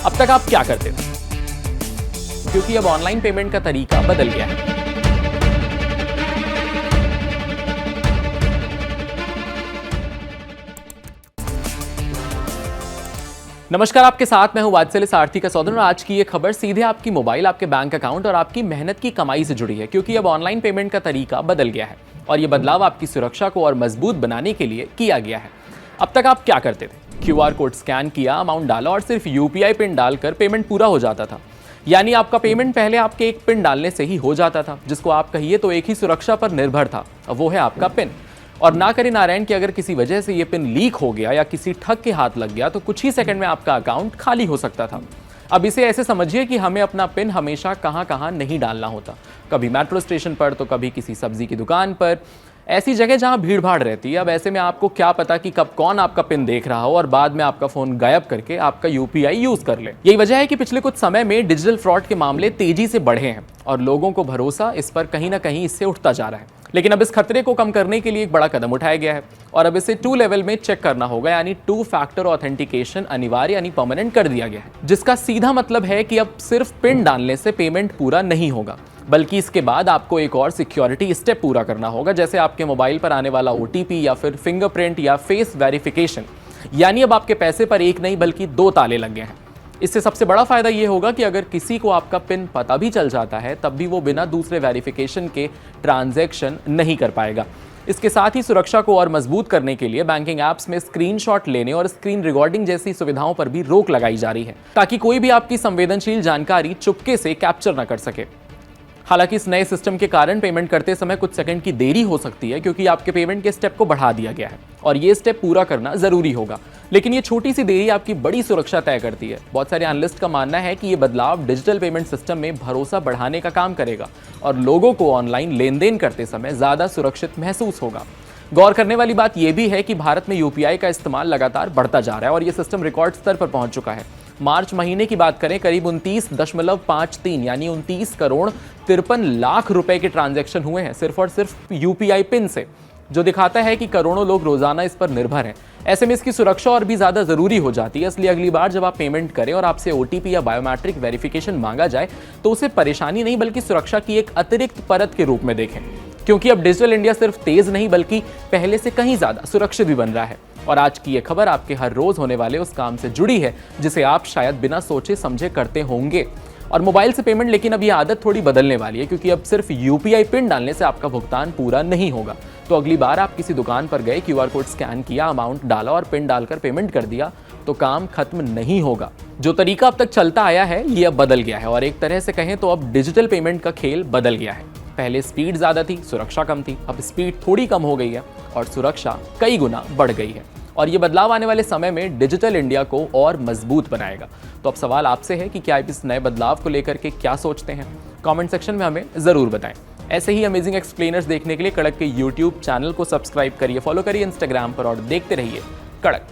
अब तक आप क्या करते थे? क्योंकि अब ऑनलाइन पेमेंट का तरीका बदल गया है। नमस्कार, आपके साथ मैं हूं वात्सल्य सारथी का सौदन और आज की ये खबर सीधे आपकी मोबाइल, आपके बैंक अकाउंट और आपकी मेहनत की कमाई से जुड़ी है, क्योंकि अब ऑनलाइन पेमेंट का तरीका बदल गया है और ये बदलाव आपकी सुरक्षा को और मजबूत बनाने के लिए किया गया है। अब तक आप क्या करते थे? QR कोड स्कैन किया, अमाउंट डाला और सिर्फ UPI पिन डालकर पेमेंट पूरा हो जाता था। यानी आपका पेमेंट पहले आपके एक पिन डालने से ही हो जाता था, जिसको आप कहिए तो एक ही सुरक्षा पर निर्भर था, वो है आपका पिन। और ना करे नारायण कि अगर किसी वजह से ये पिन लीक हो गया या किसी ठग के हाथ लग गया तो कुछ ही सेकंड में आपका अकाउंट खाली हो सकता था। अब इसे ऐसे समझिए कि हमें अपना पिन हमेशा कहां कहां नहीं डालना होता, कभी मेट्रो स्टेशन पर तो कभी किसी सब्जी की दुकान पर, ऐसी जगह जहां भीड़ भाड़ रहती है। अब ऐसे में आपको क्या पता कि कब कौन आपका पिन देख रहा हो और बाद में आपका फोन गायब करके आपका UPI यूज कर ले। यही वजह है कि पिछले कुछ समय में डिजिटल फ्रॉड के मामले तेजी से बढ़े हैं और लोगों को भरोसा इस पर कहीं ना कहीं इससे उठता जा रहा है। लेकिन अब इस खतरे को कम करने के लिए एक बड़ा कदम उठाया गया है और अब इसे 2 लेवल में चेक करना होगा, यानी 2 फैक्टर ऑथेंटिकेशन अनिवार्य यानी परमानेंट कर दिया गया है, जिसका सीधा मतलब है कि अब सिर्फ पिन डालने से पेमेंट पूरा नहीं होगा, बल्कि इसके बाद आपको एक और सिक्योरिटी स्टेप पूरा करना होगा, जैसे आपके मोबाइल पर आने वाला OTP या फिर फिंगरप्रिंट या फेस वेरिफिकेशन। यानी अब आपके पैसे पर एक नहीं बल्कि 2 ताले लग गए हैं। इससे सबसे बड़ा फायदा ये होगा कि अगर किसी को आपका पिन पता भी चल जाता है तब भी वो बिना दूसरे वेरिफिकेशन के ट्रांजैक्शन नहीं कर पाएगा। इसके साथ ही सुरक्षा को और मजबूत करने के लिए बैंकिंग ऐप्स में स्क्रीनशॉट लेने और स्क्रीन रिकॉर्डिंग जैसी सुविधाओं पर भी रोक लगाई जा रही है, ताकि कोई भी आपकी संवेदनशील जानकारी चुपके से कैप्चर न कर सके। हालांकि इस नए सिस्टम के कारण पेमेंट करते समय कुछ सेकंड की देरी हो सकती है, क्योंकि आपके पेमेंट के स्टेप को बढ़ा दिया गया है और ये स्टेप पूरा करना जरूरी होगा। लेकिन ये छोटी सी देरी आपकी बड़ी सुरक्षा तय करती है। बहुत सारे एनालिस्ट का मानना है कि ये बदलाव डिजिटल पेमेंट सिस्टम में भरोसा बढ़ाने का काम करेगा और लोगों को ऑनलाइन लेन देन करते समय ज्यादा सुरक्षित महसूस होगा। गौर करने वाली बात यह भी है कि भारत में UPI का इस्तेमाल लगातार बढ़ता जा रहा है और ये सिस्टम रिकॉर्ड स्तर पर पहुंच चुका है। मार्च महीने की बात करें, करीब 29.53 यानी 29 करोड़ 53 लाख रुपए के ट्रांजैक्शन हुए हैं सिर्फ और सिर्फ UPI पिन से, जो दिखाता है कि करोड़ों लोग रोजाना इस पर निर्भर हैं। ऐसे में इसकी सुरक्षा और भी ज्यादा जरूरी हो जाती है। इसलिए अगली बार जब आप पेमेंट करें और आपसे OTP या बायोमेट्रिक वेरिफिकेशन मांगा जाए तो उसे परेशानी नहीं बल्कि सुरक्षा की एक अतिरिक्त परत के रूप में देखें, क्योंकि अब डिजिटल इंडिया सिर्फ तेज नहीं बल्कि पहले से कहीं ज्यादा सुरक्षित भी बन रहा है। और आज की ये खबर आपके हर रोज होने वाले उस काम से जुड़ी है जिसे आप शायद बिना सोचे समझे करते होंगे और मोबाइल से पेमेंट। लेकिन अब ये आदत थोड़ी बदलने वाली है, क्योंकि अब सिर्फ UPI पिन डालने से आपका भुगतान पूरा नहीं होगा। तो अगली बार आप किसी दुकान पर गए, QR कोड स्कैन किया, अमाउंट डाला और पिन डालकर पेमेंट कर दिया तो काम खत्म नहीं होगा। जो तरीका अब तक चलता आया है ये अब बदल गया है और एक तरह से कहें तो अब डिजिटल पेमेंट का खेल बदल गया है। पहले स्पीड ज्यादा थी, सुरक्षा कम थी, अब स्पीड थोड़ी कम हो गई है और सुरक्षा कई गुना बढ़ गई है। और ये बदलाव आने वाले समय में डिजिटल इंडिया को और मजबूत बनाएगा। तो अब सवाल आपसे है कि क्या आप इस नए बदलाव को लेकर के क्या सोचते हैं? कमेंट सेक्शन में हमें जरूर बताएं। ऐसे ही अमेजिंग एक्सप्लेनर्स देखने के लिए कड़क के YouTube चैनल को सब्सक्राइब करिए, फॉलो करिए Instagram पर और देखते रहिए कड़क।